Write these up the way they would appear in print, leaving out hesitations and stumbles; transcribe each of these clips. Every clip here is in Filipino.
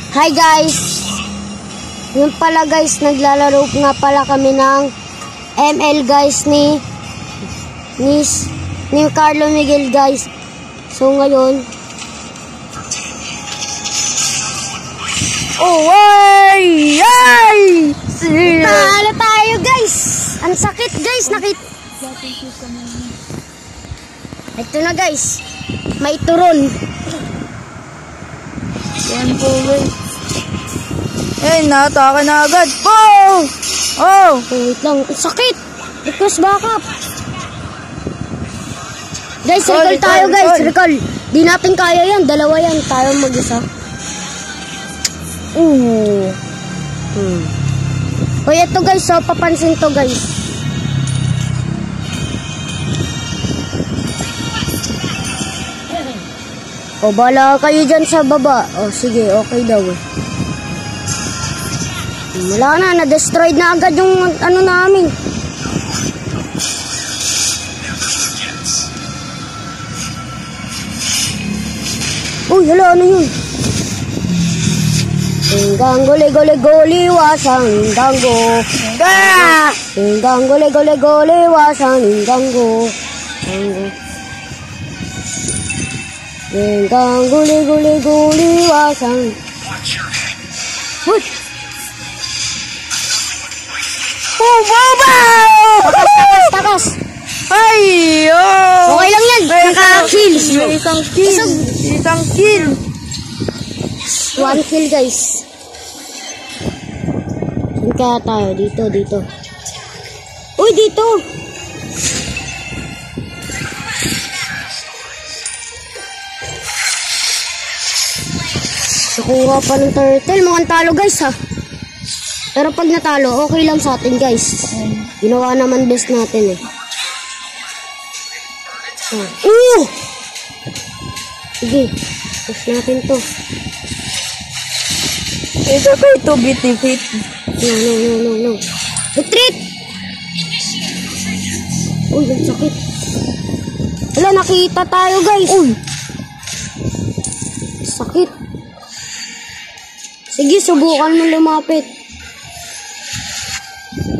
Hi guys! Yun pala guys, naglalaro nga pala kami ng ML guys ni Carlo Miguel guys. So ngayon, talo tayo guys! Ang sakit guys, ito na guys, may turon. Yan po guys. Natake na agad. Oh! Wait lang, ang sakit. Request backup. Guys, recall tayo guys, recall. Di natin kaya yan, dalawa yan, tayo mag-isa. Hoy, ito guys, so papansin to guys. O, bala kayo dyan sa baba. O, sige, okay daw eh. Wala na, na-destroyed na agad yung ano namin. Uy, hala, ano yun? Hinggang guli-guli-guli wasang hinggango. Hinggang guli-guli-guli wasang hinggango. Hinggang guli-guli-guli wasang. Uy! Takas! Ay! Okay lang yan, naka-kill. Isang kill. 1 kill guys. Saan kaya tayo? Dito. Uy, dito! Nakuha pa ng turtle. Mukhang talo guys ha. Pero pag natalo, okay lang sa atin guys. Ginawa naman best natin eh. Sige, push natin to. Ito ko ito, bitipit. No. Retreat! Uy, ang sakit. Wala, nakita tayo guys. Uy! Sakit. Sige, subukan mo lumapit.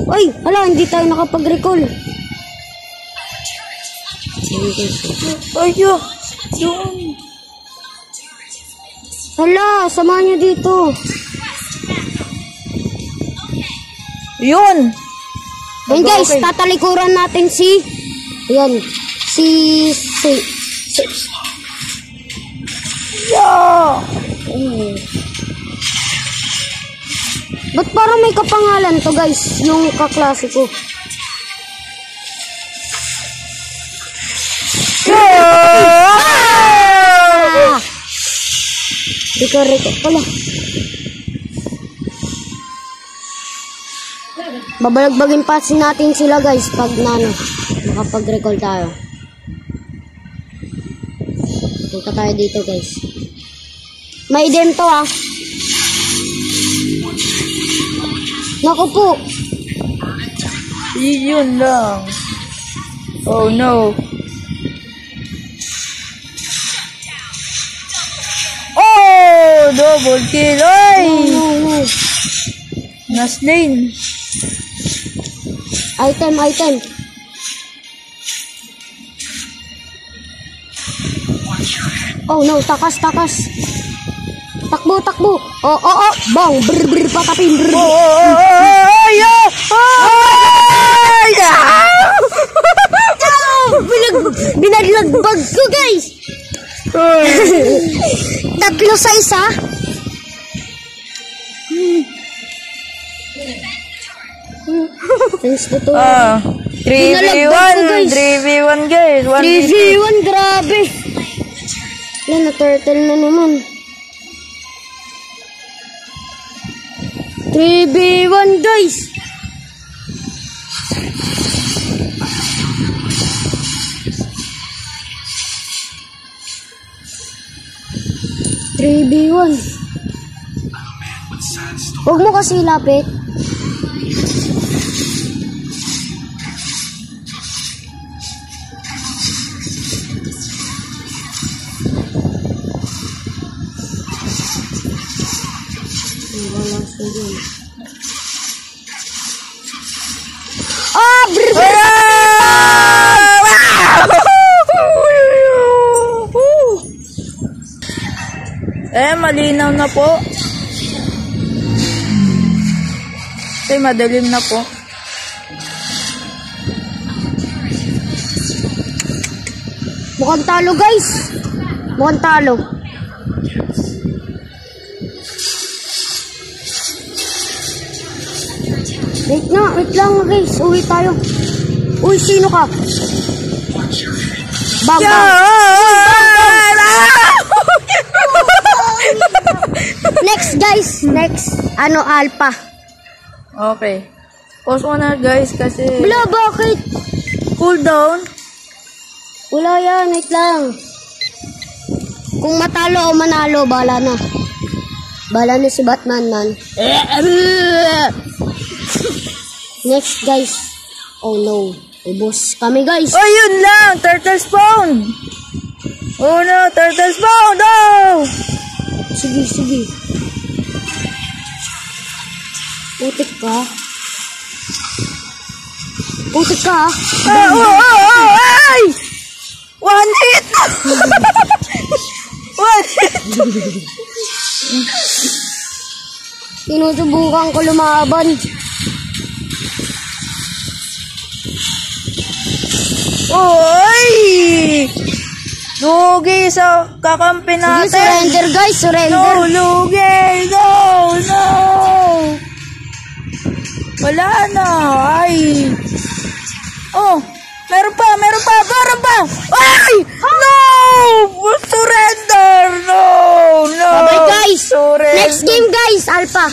Uy, hala, hindi tayo nakapag-recall. Ayo! Yun! Hala, samahan niyo dito. Yun! Yan guys, tatalikuran natin si Ba't parang may kapangalan to guys, yung kaklase ko? Recall pala. Babalagbagin pa natin sila guys pag makapag-recall tayo. Punta tayo dito guys. May idem to ah. Naku po. Yun lang. Oh no. Oh! Double kill. Ay! No. Naslane. Item. Oh no, takas. Takbo. Oh. Bang, brr, patapin, brr. Binaglagbag ko guys. 3 sa isa. Thanks to 3v1 guys. 3v1, grabe. Yan, na-turtle na naman. 3v1 guys. Huwag mo kasi lapit. Oh, malinaw na po. Madilim na po. Mukhang talo, guys. Mukhang talo. Wait lang, guys. Uwi tayo. Uy, sino ka? Bang, Next, guys. Next. Alpha. Okay. Pause mo na, guys, kasi... Wala, bakit? Cool down. Wala yan, wait lang. Kung matalo o manalo, bala na. Bala na si Batman, man. Next, guys. Oh, no. Ubos kami, guys. Oh, yun lang! Turtle spawn! Oh, no! Turtle spawn! No! Sige. Putik ka. Ay! One hit! One hit! Sinusubukan ko lumaban. Oy! Lugi sa kakampi Sige, natin. surrender, guys. Surrender. No, lugi! No! Wala na. Ay! Oh! Meron pa! Ay! No! Surrender! No! Bye, guys. Surrender. Next game, guys. Alpha.